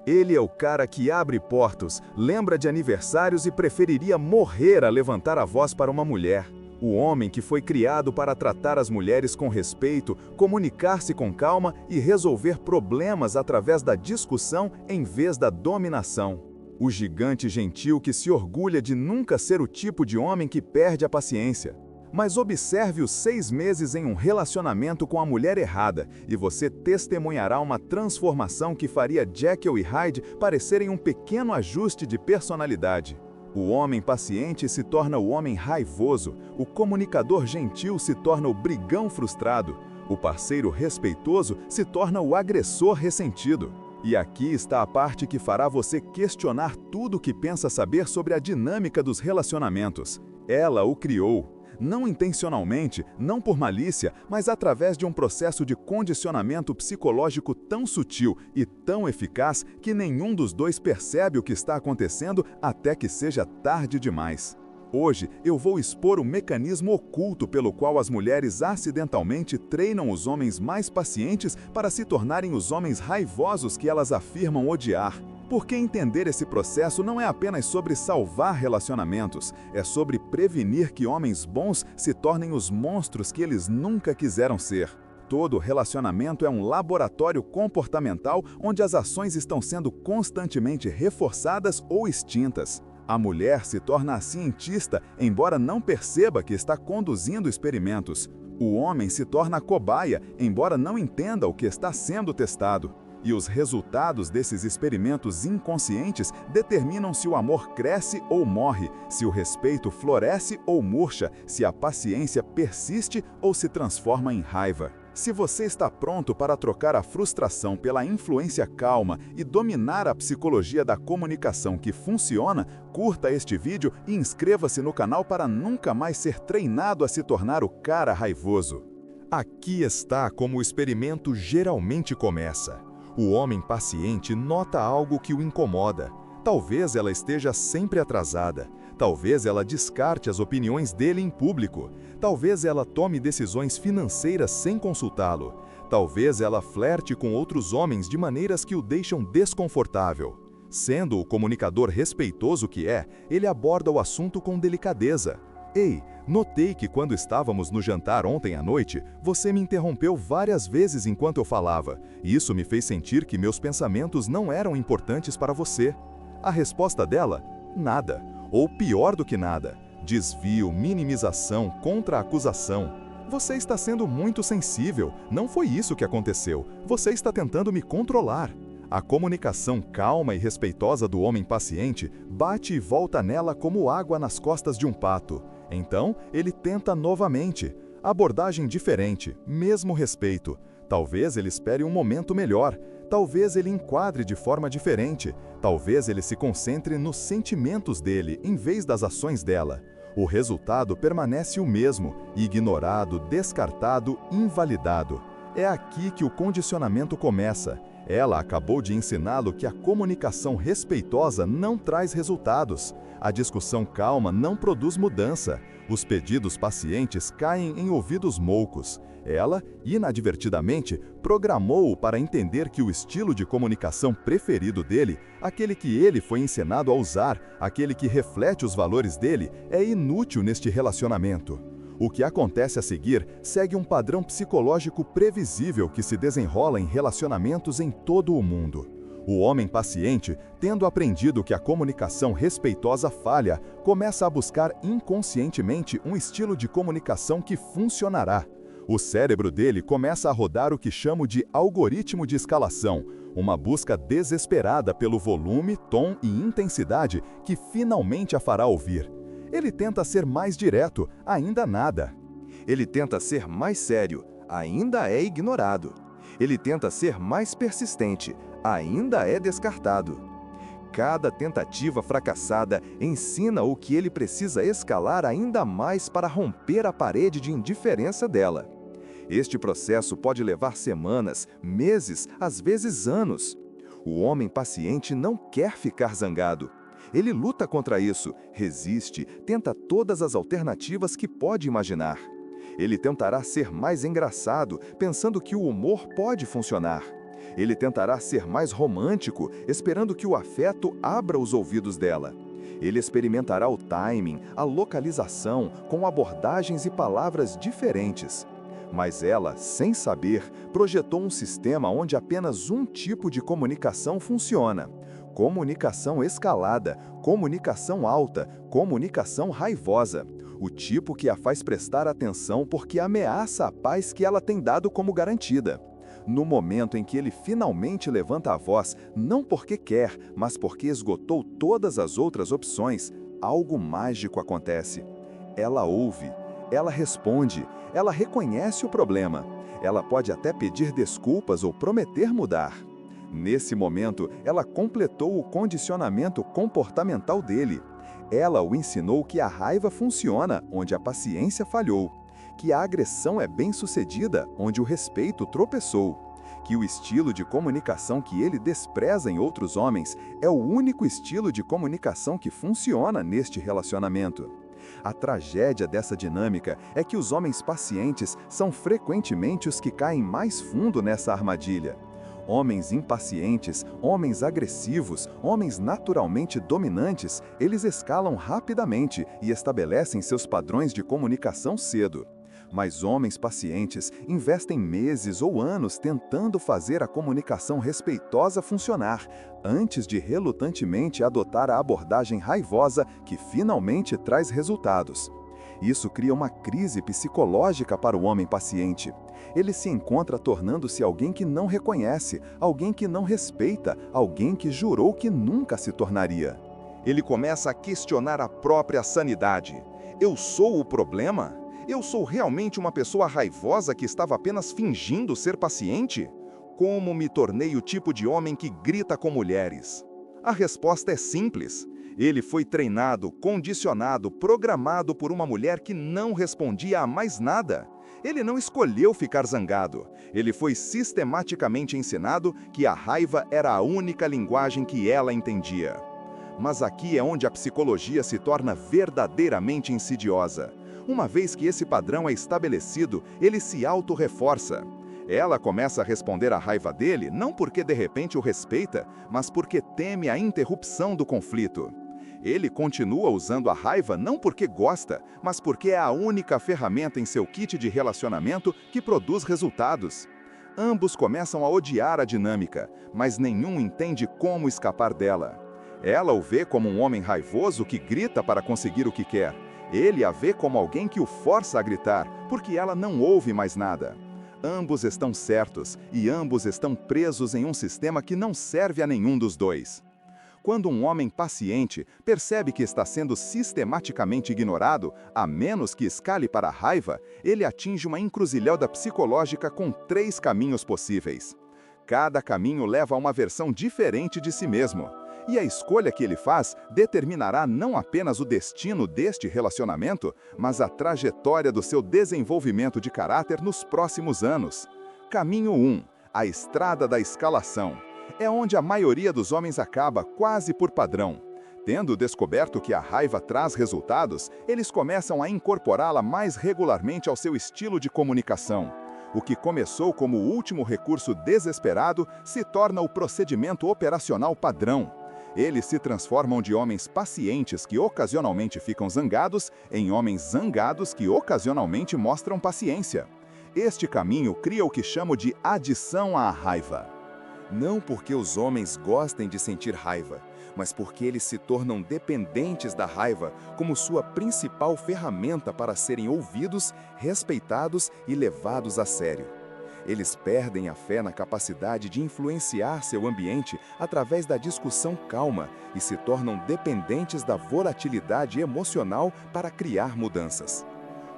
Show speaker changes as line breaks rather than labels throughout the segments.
Ele é o cara que abre portos, lembra de aniversários e preferiria morrer a levantar a voz para uma mulher. O homem que foi criado para tratar as mulheres com respeito, comunicar-se com calma e resolver problemas através da discussão em vez da dominação. O gigante gentil que se orgulha de nunca ser o tipo de homem que perde a paciência. Mas observe os 6 meses em um relacionamento com a mulher errada e você testemunhará uma transformação que faria Jekyll e Hyde parecerem um pequeno ajuste de personalidade. O homem paciente se torna o homem raivoso, o comunicador gentil se torna o brigão frustrado, o parceiro respeitoso se torna o agressor ressentido. E aqui está a parte que fará você questionar tudo o que pensa saber sobre a dinâmica dos relacionamentos. Ela o criou. Não intencionalmente, não por malícia, mas através de um processo de condicionamento psicológico tão sutil e tão eficaz que nenhum dos dois percebe o que está acontecendo até que seja tarde demais. Hoje, eu vou expor o mecanismo oculto pelo qual as mulheres acidentalmente treinam os homens mais pacientes para se tornarem os homens raivosos que elas afirmam odiar. Porque entender esse processo não é apenas sobre salvar relacionamentos, é sobre prevenir que homens bons se tornem os monstros que eles nunca quiseram ser. Todo relacionamento é um laboratório comportamental onde as ações estão sendo constantemente reforçadas ou extintas. A mulher se torna a cientista, embora não perceba que está conduzindo experimentos. O homem se torna a cobaia, embora não entenda o que está sendo testado. E os resultados desses experimentos inconscientes determinam se o amor cresce ou morre, se o respeito floresce ou murcha, se a paciência persiste ou se transforma em raiva. Se você está pronto para trocar a frustração pela influência calma e dominar a psicologia da comunicação que funciona, curta este vídeo e inscreva-se no canal para nunca mais ser treinado a se tornar o cara raivoso. Aqui está como o experimento geralmente começa. O homem paciente nota algo que o incomoda. Talvez ela esteja sempre atrasada. Talvez ela descarte as opiniões dele em público. Talvez ela tome decisões financeiras sem consultá-lo. Talvez ela flerte com outros homens de maneiras que o deixam desconfortável. Sendo o comunicador respeitoso que é, ele aborda o assunto com delicadeza. Ei, notei que quando estávamos no jantar ontem à noite, você me interrompeu várias vezes enquanto eu falava. Isso me fez sentir que meus pensamentos não eram importantes para você. A resposta dela? Nada. Ou pior do que nada. Desvio, minimização, contra-acusação. Você está sendo muito sensível. Não foi isso que aconteceu. Você está tentando me controlar. A comunicação calma e respeitosa do homem paciente bate e volta nela como água nas costas de um pato. Então, ele tenta novamente. Abordagem diferente, mesmo respeito. Talvez ele espere um momento melhor. Talvez ele enquadre de forma diferente. Talvez ele se concentre nos sentimentos dele, em vez das ações dela. O resultado permanece o mesmo, ignorado, descartado, invalidado. É aqui que o condicionamento começa. Ela acabou de ensiná-lo que a comunicação respeitosa não traz resultados. A discussão calma não produz mudança. Os pedidos pacientes caem em ouvidos moucos. Ela, inadvertidamente, programou-o para entender que o estilo de comunicação preferido dele, aquele que ele foi ensinado a usar, aquele que reflete os valores dele, é inútil neste relacionamento. O que acontece a seguir segue um padrão psicológico previsível que se desenrola em relacionamentos em todo o mundo. O homem paciente, tendo aprendido que a comunicação respeitosa falha, começa a buscar inconscientemente um estilo de comunicação que funcionará. O cérebro dele começa a rodar o que chamo de algoritmo de escalação, uma busca desesperada pelo volume, tom e intensidade que finalmente a fará ouvir. Ele tenta ser mais direto, ainda nada. Ele tenta ser mais sério, ainda é ignorado. Ele tenta ser mais persistente, ainda é descartado. Cada tentativa fracassada ensina o que ele precisa escalar ainda mais para romper a parede de indiferença dela. Este processo pode levar semanas, meses, às vezes anos. O homem paciente não quer ficar zangado. Ele luta contra isso, resiste, tenta todas as alternativas que pode imaginar. Ele tentará ser mais engraçado, pensando que o humor pode funcionar. Ele tentará ser mais romântico, esperando que o afeto abra os ouvidos dela. Ele experimentará o timing, a localização, com abordagens e palavras diferentes. Mas ela, sem saber, projetou um sistema onde apenas um tipo de comunicação funciona. Comunicação escalada, comunicação alta, comunicação raivosa. O tipo que a faz prestar atenção porque ameaça a paz que ela tem dado como garantida. No momento em que ele finalmente levanta a voz, não porque quer, mas porque esgotou todas as outras opções, algo mágico acontece. Ela ouve, ela responde, ela reconhece o problema. Ela pode até pedir desculpas ou prometer mudar. Nesse momento, ela completou o condicionamento comportamental dele. Ela o ensinou que a raiva funciona onde a paciência falhou, que a agressão é bem-sucedida onde o respeito tropeçou, que o estilo de comunicação que ele despreza em outros homens é o único estilo de comunicação que funciona neste relacionamento. A tragédia dessa dinâmica é que os homens pacientes são frequentemente os que caem mais fundo nessa armadilha. Homens impacientes, homens agressivos, homens naturalmente dominantes, eles escalam rapidamente e estabelecem seus padrões de comunicação cedo. Mas homens pacientes investem meses ou anos tentando fazer a comunicação respeitosa funcionar, antes de relutantemente adotar a abordagem raivosa que finalmente traz resultados. Isso cria uma crise psicológica para o homem paciente. Ele se encontra tornando-se alguém que não reconhece, alguém que não respeita, alguém que jurou que nunca se tornaria. Ele começa a questionar a própria sanidade. Eu sou o problema? Eu sou realmente uma pessoa raivosa que estava apenas fingindo ser paciente? Como me tornei o tipo de homem que grita com mulheres? A resposta é simples. Ele foi treinado, condicionado, programado por uma mulher que não respondia a mais nada. Ele não escolheu ficar zangado. Ele foi sistematicamente ensinado que a raiva era a única linguagem que ela entendia. Mas aqui é onde a psicologia se torna verdadeiramente insidiosa. Uma vez que esse padrão é estabelecido, ele se auto-reforça. Ela começa a responder à raiva dele não porque de repente o respeita, mas porque teme a interrupção do conflito. Ele continua usando a raiva não porque gosta, mas porque é a única ferramenta em seu kit de relacionamento que produz resultados. Ambos começam a odiar a dinâmica, mas nenhum entende como escapar dela. Ela o vê como um homem raivoso que grita para conseguir o que quer. Ele a vê como alguém que o força a gritar, porque ela não ouve mais nada. Ambos estão certos e ambos estão presos em um sistema que não serve a nenhum dos dois. Quando um homem paciente percebe que está sendo sistematicamente ignorado, a menos que escale para a raiva, ele atinge uma encruzilhada psicológica com 3 caminhos possíveis. Cada caminho leva a uma versão diferente de si mesmo. E a escolha que ele faz determinará não apenas o destino deste relacionamento, mas a trajetória do seu desenvolvimento de caráter nos próximos anos. Caminho 1. A estrada da escalação. É onde a maioria dos homens acaba, quase por padrão. Tendo descoberto que a raiva traz resultados, eles começam a incorporá-la mais regularmente ao seu estilo de comunicação. O que começou como o último recurso desesperado se torna o procedimento operacional padrão. Eles se transformam de homens pacientes que ocasionalmente ficam zangados em homens zangados que ocasionalmente mostram paciência. Este caminho cria o que chamo de adição à raiva. Não porque os homens gostem de sentir raiva, mas porque eles se tornam dependentes da raiva como sua principal ferramenta para serem ouvidos, respeitados e levados a sério. Eles perdem a fé na capacidade de influenciar seu ambiente através da discussão calma e se tornam dependentes da volatilidade emocional para criar mudanças.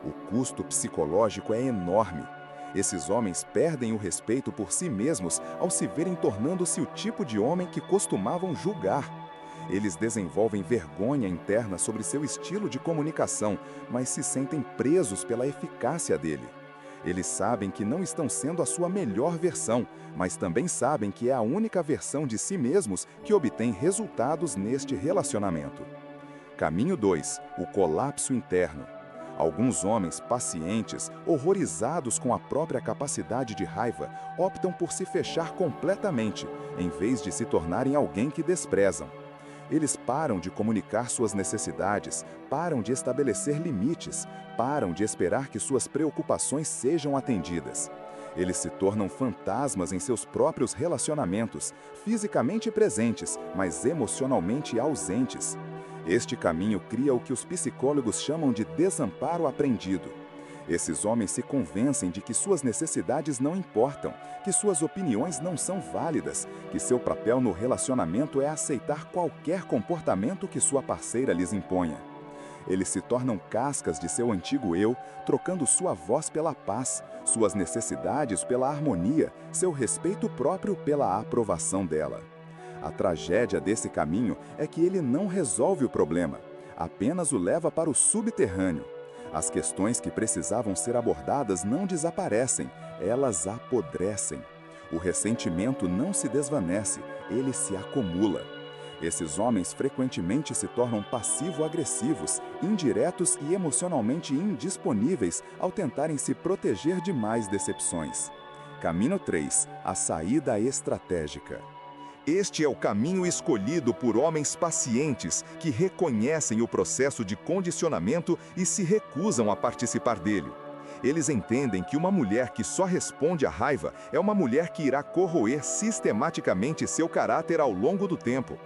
O custo psicológico é enorme. Esses homens perdem o respeito por si mesmos ao se verem tornando-se o tipo de homem que costumavam julgar. Eles desenvolvem vergonha interna sobre seu estilo de comunicação, mas se sentem presos pela eficácia dele. Eles sabem que não estão sendo a sua melhor versão, mas também sabem que é a única versão de si mesmos que obtém resultados neste relacionamento. Caminho 2. O colapso interno. Alguns homens pacientes, horrorizados com a própria capacidade de raiva, optam por se fechar completamente, em vez de se tornarem alguém que desprezam. Eles param de comunicar suas necessidades, param de estabelecer limites, param de esperar que suas preocupações sejam atendidas. Eles se tornam fantasmas em seus próprios relacionamentos, fisicamente presentes, mas emocionalmente ausentes. Este caminho cria o que os psicólogos chamam de desamparo aprendido. Esses homens se convencem de que suas necessidades não importam, que suas opiniões não são válidas, que seu papel no relacionamento é aceitar qualquer comportamento que sua parceira lhes imponha. Eles se tornam cascas de seu antigo eu, trocando sua voz pela paz, suas necessidades pela harmonia, seu respeito próprio pela aprovação dela. A tragédia desse caminho é que ele não resolve o problema, apenas o leva para o subterrâneo. As questões que precisavam ser abordadas não desaparecem, elas apodrecem. O ressentimento não se desvanece, ele se acumula. Esses homens frequentemente se tornam passivo-agressivos, indiretos e emocionalmente indisponíveis ao tentarem se proteger de mais decepções. Caminho 3. A saída estratégica. Este é o caminho escolhido por homens pacientes que reconhecem o processo de condicionamento e se recusam a participar dele. Eles entendem que uma mulher que só responde à raiva é uma mulher que irá corroer sistematicamente seu caráter ao longo do tempo.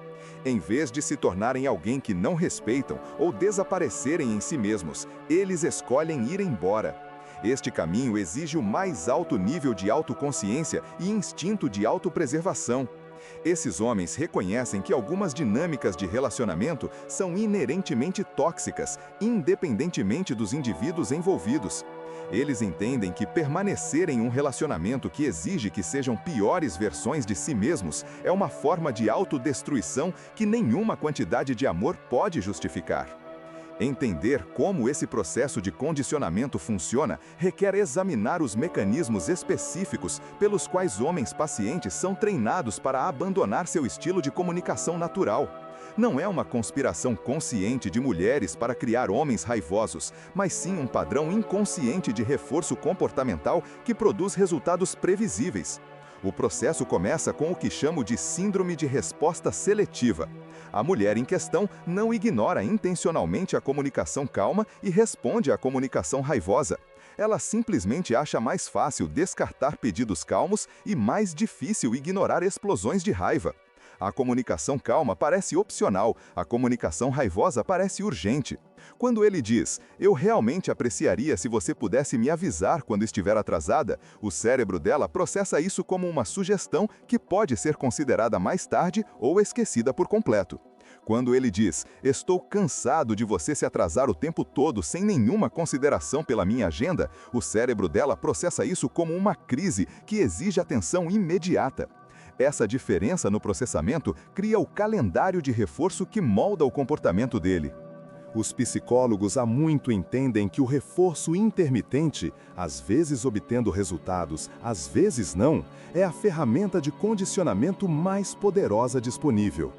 Em vez de se tornarem alguém que não respeitam ou desaparecerem em si mesmos, eles escolhem ir embora. Este caminho exige o mais alto nível de autoconsciência e instinto de autopreservação. Esses homens reconhecem que algumas dinâmicas de relacionamento são inerentemente tóxicas, independentemente dos indivíduos envolvidos. Eles entendem que permanecer em um relacionamento que exige que sejam piores versões de si mesmos é uma forma de autodestruição que nenhuma quantidade de amor pode justificar. Entender como esse processo de condicionamento funciona requer examinar os mecanismos específicos pelos quais homens pacientes são treinados para abandonar seu estilo de comunicação natural. Não é uma conspiração consciente de mulheres para criar homens raivosos, mas sim um padrão inconsciente de reforço comportamental que produz resultados previsíveis. O processo começa com o que chamo de síndrome de resposta seletiva. A mulher em questão não ignora intencionalmente a comunicação calma e responde à comunicação raivosa. Ela simplesmente acha mais fácil descartar pedidos calmos e mais difícil ignorar explosões de raiva. A comunicação calma parece opcional, a comunicação raivosa parece urgente. Quando ele diz, eu realmente apreciaria se você pudesse me avisar quando estiver atrasada, o cérebro dela processa isso como uma sugestão que pode ser considerada mais tarde ou esquecida por completo. Quando ele diz, estou cansado de você se atrasar o tempo todo sem nenhuma consideração pela minha agenda, o cérebro dela processa isso como uma crise que exige atenção imediata. Essa diferença no processamento cria o calendário de reforço que molda o comportamento dele. Os psicólogos há muito entendem que o reforço intermitente, às vezes obtendo resultados, às vezes não, é a ferramenta de condicionamento mais poderosa disponível.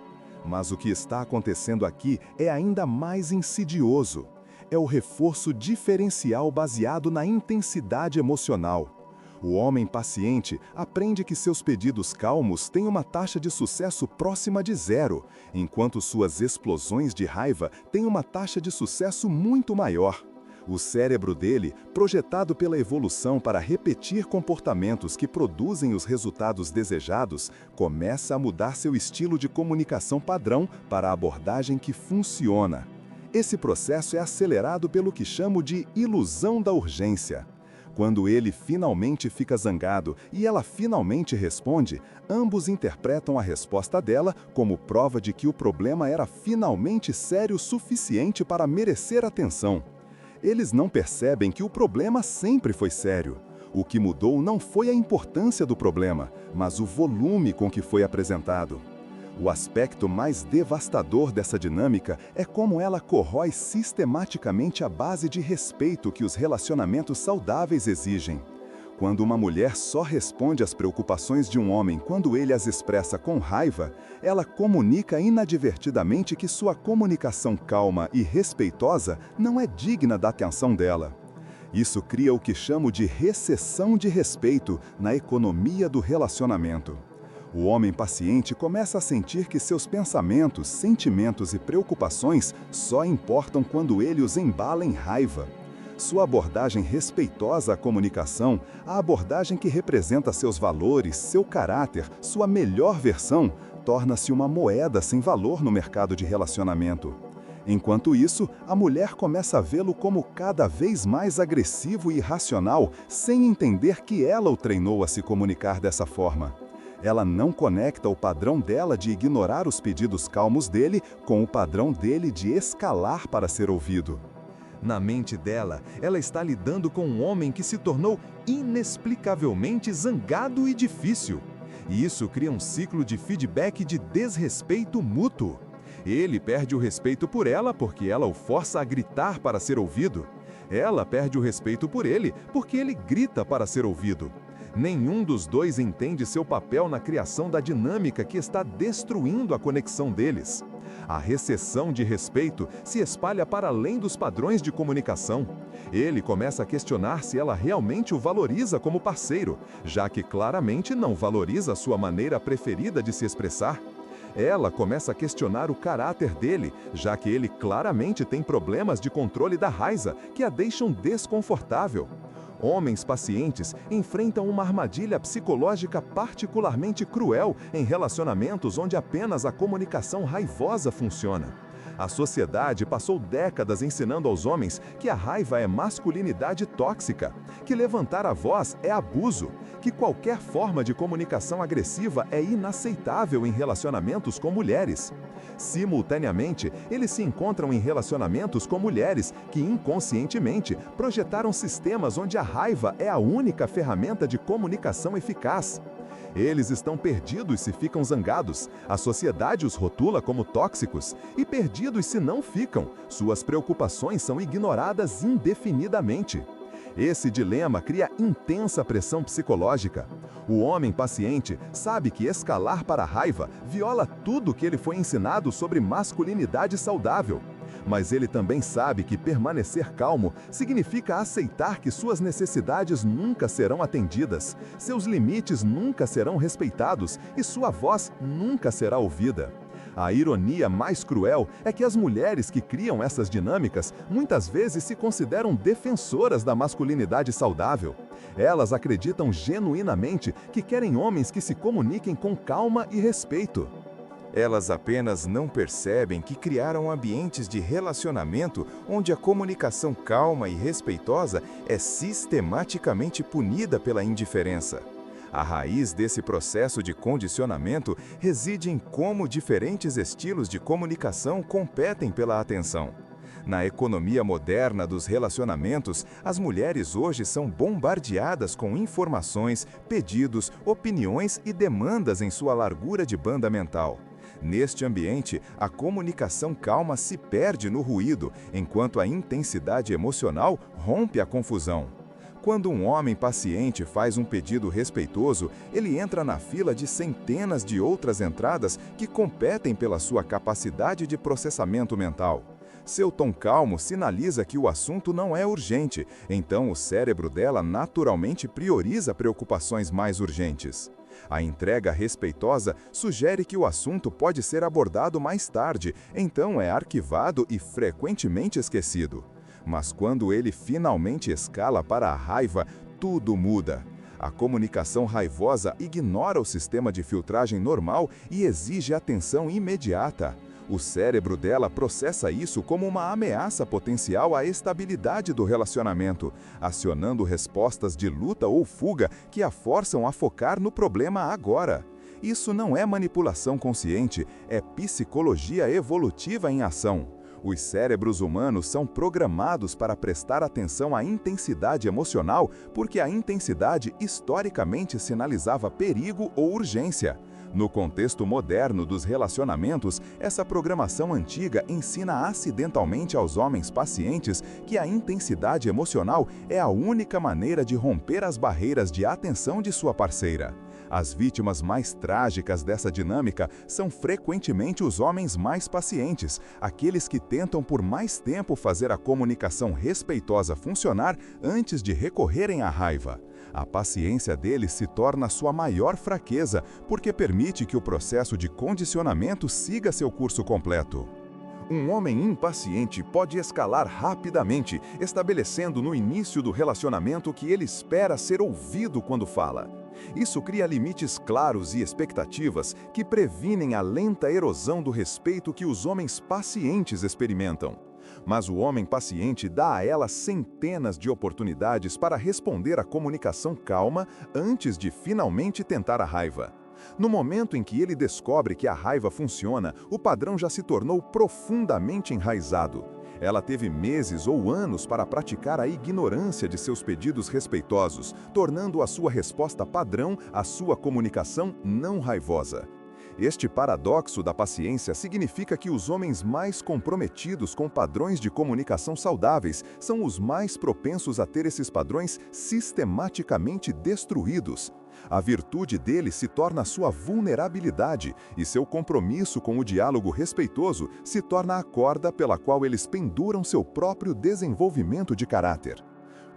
Mas o que está acontecendo aqui é ainda mais insidioso. É o reforço diferencial baseado na intensidade emocional. O homem paciente aprende que seus pedidos calmos têm uma taxa de sucesso próxima de zero, enquanto suas explosões de raiva têm uma taxa de sucesso muito maior. O cérebro dele, projetado pela evolução para repetir comportamentos que produzem os resultados desejados, começa a mudar seu estilo de comunicação padrão para a abordagem que funciona. Esse processo é acelerado pelo que chamo de ilusão da urgência. Quando ele finalmente fica zangado e ela finalmente responde, ambos interpretam a resposta dela como prova de que o problema era finalmente sério o suficiente para merecer atenção. Eles não percebem que o problema sempre foi sério. O que mudou não foi a importância do problema, mas o volume com que foi apresentado. O aspecto mais devastador dessa dinâmica é como ela corrói sistematicamente a base de respeito que os relacionamentos saudáveis exigem. Quando uma mulher só responde às preocupações de um homem quando ele as expressa com raiva, ela comunica inadvertidamente que sua comunicação calma e respeitosa não é digna da atenção dela. Isso cria o que chamo de recessão de respeito na economia do relacionamento. O homem paciente começa a sentir que seus pensamentos, sentimentos e preocupações só importam quando ele os embala em raiva. Sua abordagem respeitosa à comunicação, a abordagem que representa seus valores, seu caráter, sua melhor versão, torna-se uma moeda sem valor no mercado de relacionamento. Enquanto isso, a mulher começa a vê-lo como cada vez mais agressivo e irracional, sem entender que ela o treinou a se comunicar dessa forma. Ela não conecta o padrão dela de ignorar os pedidos calmos dele com o padrão dele de escalar para ser ouvido. Na mente dela, ela está lidando com um homem que se tornou inexplicavelmente zangado e difícil. E isso cria um ciclo de feedback de desrespeito mútuo. Ele perde o respeito por ela porque ela o força a gritar para ser ouvido. Ela perde o respeito por ele porque ele grita para ser ouvido. Nenhum dos dois entende seu papel na criação da dinâmica que está destruindo a conexão deles. A recessão de respeito se espalha para além dos padrões de comunicação. Ele começa a questionar se ela realmente o valoriza como parceiro, já que claramente não valoriza a sua maneira preferida de se expressar. Ela começa a questionar o caráter dele, já que ele claramente tem problemas de controle da raiva que a deixam desconfortável. Homens pacientes enfrentam uma armadilha psicológica particularmente cruel em relacionamentos onde apenas a comunicação raivosa funciona. A sociedade passou décadas ensinando aos homens que a raiva é masculinidade tóxica, que levantar a voz é abuso, que qualquer forma de comunicação agressiva é inaceitável em relacionamentos com mulheres. Simultaneamente, eles se encontram em relacionamentos com mulheres que inconscientemente projetaram sistemas onde a raiva é a única ferramenta de comunicação eficaz. Eles estão perdidos se ficam zangados, a sociedade os rotula como tóxicos, e perdidos se não ficam, suas preocupações são ignoradas indefinidamente. Esse dilema cria intensa pressão psicológica. O homem paciente sabe que escalar para a raiva viola tudo que ele foi ensinado sobre masculinidade saudável. Mas ele também sabe que permanecer calmo significa aceitar que suas necessidades nunca serão atendidas, seus limites nunca serão respeitados e sua voz nunca será ouvida. A ironia mais cruel é que as mulheres que criam essas dinâmicas muitas vezes se consideram defensoras da masculinidade saudável. Elas acreditam genuinamente que querem homens que se comuniquem com calma e respeito. Elas apenas não percebem que criaram ambientes de relacionamento onde a comunicação calma e respeitosa é sistematicamente punida pela indiferença. A raiz desse processo de condicionamento reside em como diferentes estilos de comunicação competem pela atenção. Na economia moderna dos relacionamentos, as mulheres hoje são bombardeadas com informações, pedidos, opiniões e demandas em sua largura de banda mental. Neste ambiente, a comunicação calma se perde no ruído, enquanto a intensidade emocional rompe a confusão. Quando um homem paciente faz um pedido respeitoso, ele entra na fila de centenas de outras entradas que competem pela sua capacidade de processamento mental. Seu tom calmo sinaliza que o assunto não é urgente, então o cérebro dela naturalmente prioriza preocupações mais urgentes. A entrega respeitosa sugere que o assunto pode ser abordado mais tarde, então é arquivado e frequentemente esquecido. Mas quando ele finalmente escala para a raiva, tudo muda. A comunicação raivosa ignora o sistema de filtragem normal e exige atenção imediata. O cérebro dela processa isso como uma ameaça potencial à estabilidade do relacionamento, acionando respostas de luta ou fuga que a forçam a focar no problema agora. Isso não é manipulação consciente, é psicologia evolutiva em ação. Os cérebros humanos são programados para prestar atenção à intensidade emocional porque a intensidade historicamente sinalizava perigo ou urgência. No contexto moderno dos relacionamentos, essa programação antiga ensina acidentalmente aos homens pacientes que a intensidade emocional é a única maneira de romper as barreiras de atenção de sua parceira. As vítimas mais trágicas dessa dinâmica são frequentemente os homens mais pacientes, aqueles que tentam por mais tempo fazer a comunicação respeitosa funcionar antes de recorrerem à raiva. A paciência deles se torna sua maior fraqueza, porque permite que o processo de condicionamento siga seu curso completo. Um homem impaciente pode escalar rapidamente, estabelecendo no início do relacionamento que ele espera ser ouvido quando fala. Isso cria limites claros e expectativas que previnem a lenta erosão do respeito que os homens pacientes experimentam. Mas o homem paciente dá a ela centenas de oportunidades para responder à comunicação calma antes de finalmente tentar a raiva. No momento em que ele descobre que a raiva funciona, o padrão já se tornou profundamente enraizado. Ela teve meses ou anos para praticar a ignorância de seus pedidos respeitosos, tornando a sua resposta padrão a sua comunicação não raivosa. Este paradoxo da paciência significa que os homens mais comprometidos com padrões de comunicação saudáveis são os mais propensos a ter esses padrões sistematicamente destruídos. A virtude deles se torna sua vulnerabilidade e seu compromisso com o diálogo respeitoso se torna a corda pela qual eles penduram seu próprio desenvolvimento de caráter.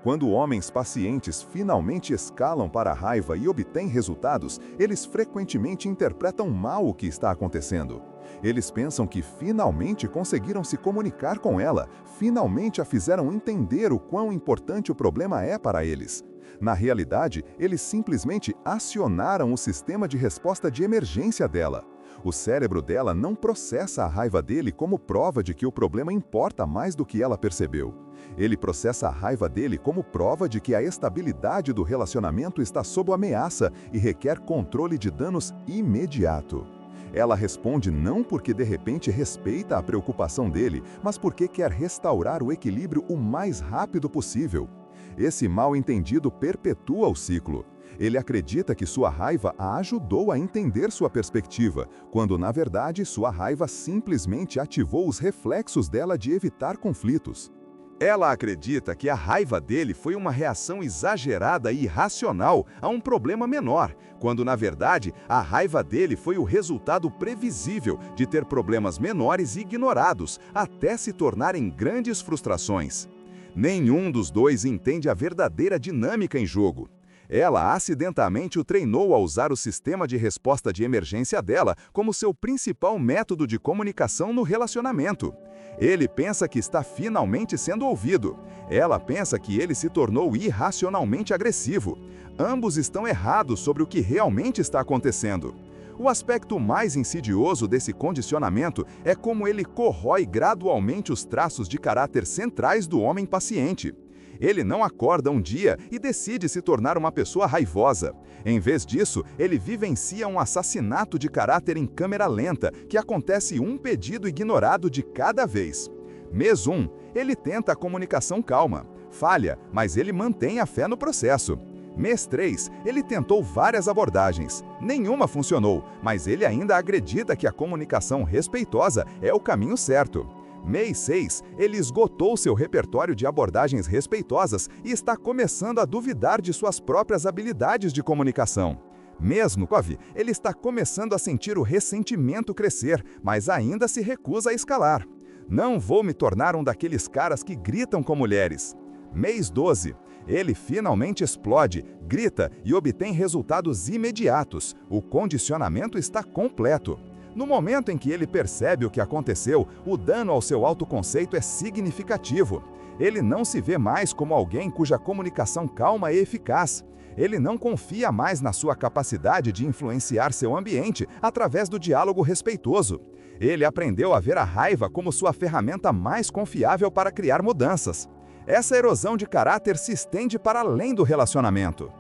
Quando homens pacientes finalmente escalam para a raiva e obtêm resultados, eles frequentemente interpretam mal o que está acontecendo. Eles pensam que finalmente conseguiram se comunicar com ela, finalmente a fizeram entender o quão importante o problema é para eles. Na realidade, eles simplesmente acionaram o sistema de resposta de emergência dela. O cérebro dela não processa a raiva dele como prova de que o problema importa mais do que ela percebeu. Ele processa a raiva dele como prova de que a estabilidade do relacionamento está sob ameaça e requer controle de danos imediato. Ela responde não porque de repente respeita a preocupação dele, mas porque quer restaurar o equilíbrio o mais rápido possível. Esse mal-entendido perpetua o ciclo. Ele acredita que sua raiva a ajudou a entender sua perspectiva, quando na verdade sua raiva simplesmente ativou os reflexos dela de evitar conflitos. Ela acredita que a raiva dele foi uma reação exagerada e irracional a um problema menor, quando na verdade a raiva dele foi o resultado previsível de ter problemas menores ignorados, até se tornarem grandes frustrações. Nenhum dos dois entende a verdadeira dinâmica em jogo. Ela acidentalmente o treinou a usar o sistema de resposta de emergência dela como seu principal método de comunicação no relacionamento. Ele pensa que está finalmente sendo ouvido. Ela pensa que ele se tornou irracionalmente agressivo. Ambos estão errados sobre o que realmente está acontecendo. O aspecto mais insidioso desse condicionamento é como ele corrói gradualmente os traços de caráter centrais do homem paciente. Ele não acorda um dia e decide se tornar uma pessoa raivosa. Em vez disso, ele vivencia um assassinato de caráter em câmera lenta, que acontece um pedido ignorado de cada vez. Mês 1, ele tenta a comunicação calma. Falha, mas ele mantém a fé no processo. Mês 3, ele tentou várias abordagens. Nenhuma funcionou, mas ele ainda acredita que a comunicação respeitosa é o caminho certo. Mês 6, ele esgotou seu repertório de abordagens respeitosas e está começando a duvidar de suas próprias habilidades de comunicação. Mês 9, ele está começando a sentir o ressentimento crescer, mas ainda se recusa a escalar. Não vou me tornar um daqueles caras que gritam com mulheres. Mês 12, ele finalmente explode, grita e obtém resultados imediatos. O condicionamento está completo. No momento em que ele percebe o que aconteceu, o dano ao seu autoconceito é significativo. Ele não se vê mais como alguém cuja comunicação calma é eficaz. Ele não confia mais na sua capacidade de influenciar seu ambiente através do diálogo respeitoso. Ele aprendeu a ver a raiva como sua ferramenta mais confiável para criar mudanças. Essa erosão de caráter se estende para além do relacionamento.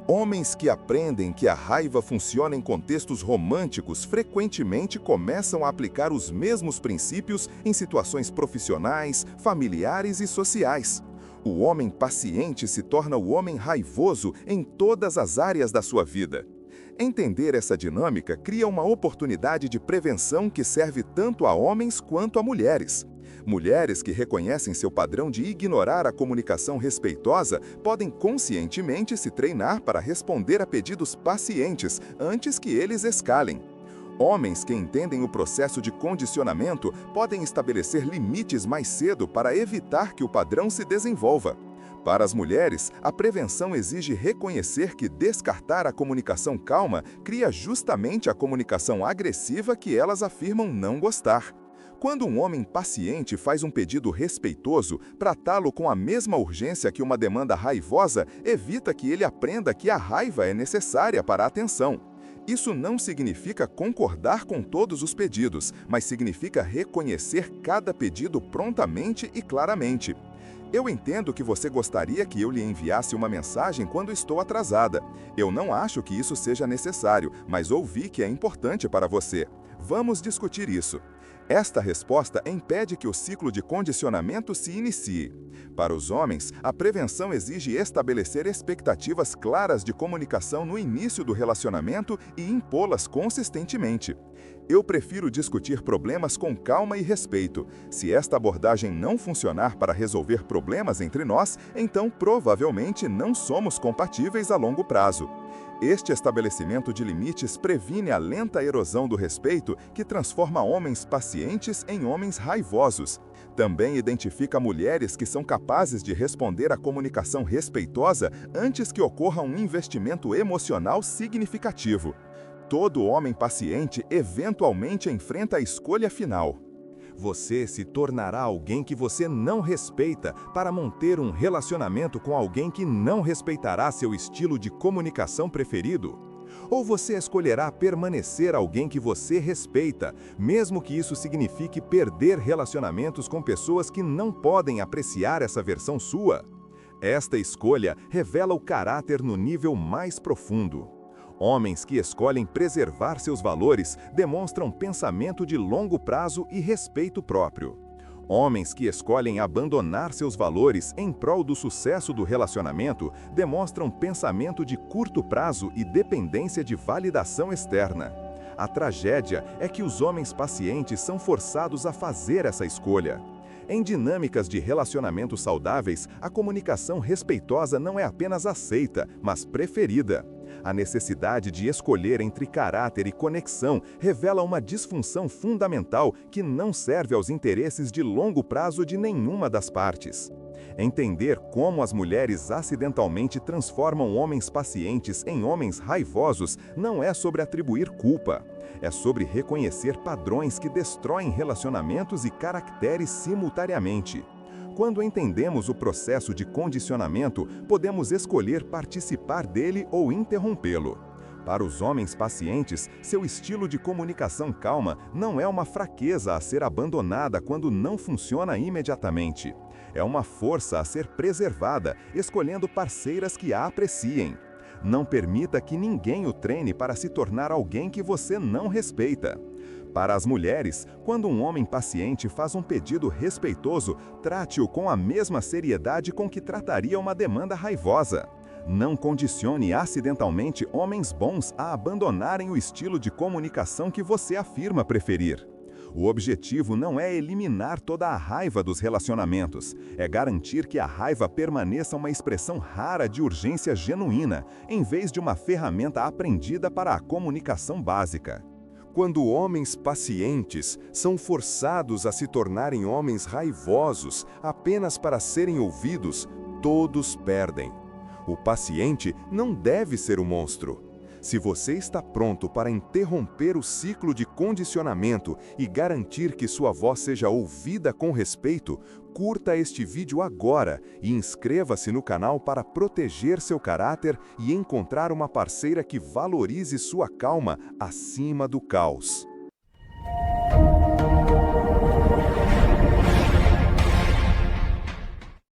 Homens que aprendem que a raiva funciona em contextos românticos frequentemente começam a aplicar os mesmos princípios em situações profissionais, familiares e sociais. O homem paciente se torna o homem raivoso em todas as áreas da sua vida. Entender essa dinâmica cria uma oportunidade de prevenção que serve tanto a homens quanto a mulheres. Mulheres que reconhecem seu padrão de ignorar a comunicação respeitosa podem conscientemente se treinar para responder a pedidos pacientes antes que eles escalem. Homens que entendem o processo de condicionamento podem estabelecer limites mais cedo para evitar que o padrão se desenvolva. Para as mulheres, a prevenção exige reconhecer que descartar a comunicação calma cria justamente a comunicação agressiva que elas afirmam não gostar. Quando um homem paciente faz um pedido respeitoso, tratá-lo com a mesma urgência que uma demanda raivosa evita que ele aprenda que a raiva é necessária para a atenção. Isso não significa concordar com todos os pedidos, mas significa reconhecer cada pedido prontamente e claramente. Eu entendo que você gostaria que eu lhe enviasse uma mensagem quando estou atrasada. Eu não acho que isso seja necessário, mas ouvi que é importante para você. Vamos discutir isso. Esta resposta impede que o ciclo de condicionamento se inicie. Para os homens, a prevenção exige estabelecer expectativas claras de comunicação no início do relacionamento e impô-las consistentemente. Eu prefiro discutir problemas com calma e respeito. Se esta abordagem não funcionar para resolver problemas entre nós, então provavelmente não somos compatíveis a longo prazo. Este estabelecimento de limites previne a lenta erosão do respeito que transforma homens pacientes em homens raivosos. Também identifica mulheres que são capazes de responder à comunicação respeitosa antes que ocorra um investimento emocional significativo. Todo homem paciente eventualmente enfrenta a escolha final. Você se tornará alguém que você não respeita para manter um relacionamento com alguém que não respeitará seu estilo de comunicação preferido? Ou você escolherá permanecer alguém que você respeita, mesmo que isso signifique perder relacionamentos com pessoas que não podem apreciar essa versão sua? Esta escolha revela o caráter no nível mais profundo. Homens que escolhem preservar seus valores demonstram pensamento de longo prazo e respeito próprio. Homens que escolhem abandonar seus valores em prol do sucesso do relacionamento demonstram pensamento de curto prazo e dependência de validação externa. A tragédia é que os homens pacientes são forçados a fazer essa escolha. Em dinâmicas de relacionamentos saudáveis, a comunicação respeitosa não é apenas aceita, mas preferida. A necessidade de escolher entre caráter e conexão revela uma disfunção fundamental que não serve aos interesses de longo prazo de nenhuma das partes. Entender como as mulheres acidentalmente transformam homens pacientes em homens raivosos não é sobre atribuir culpa. É sobre reconhecer padrões que destroem relacionamentos e caracteres simultaneamente. Quando entendemos o processo de condicionamento, podemos escolher participar dele ou interrompê-lo. Para os homens pacientes, seu estilo de comunicação calma não é uma fraqueza a ser abandonada quando não funciona imediatamente. É uma força a ser preservada, escolhendo parceiras que a apreciem. Não permita que ninguém o treine para se tornar alguém que você não respeita. Para as mulheres, quando um homem paciente faz um pedido respeitoso, trate-o com a mesma seriedade com que trataria uma demanda raivosa. Não condicione acidentalmente homens bons a abandonarem o estilo de comunicação que você afirma preferir. O objetivo não é eliminar toda a raiva dos relacionamentos, é garantir que a raiva permaneça uma expressão rara de urgência genuína, em vez de uma ferramenta aprendida para a comunicação básica. Quando homens pacientes são forçados a se tornarem homens raivosos apenas para serem ouvidos, todos perdem. O paciente não deve ser o monstro. Se você está pronto para interromper o ciclo de condicionamento e garantir que sua voz seja ouvida com respeito, curta este vídeo agora e inscreva-se no canal para proteger seu caráter e encontrar uma parceira que valorize sua calma acima do caos.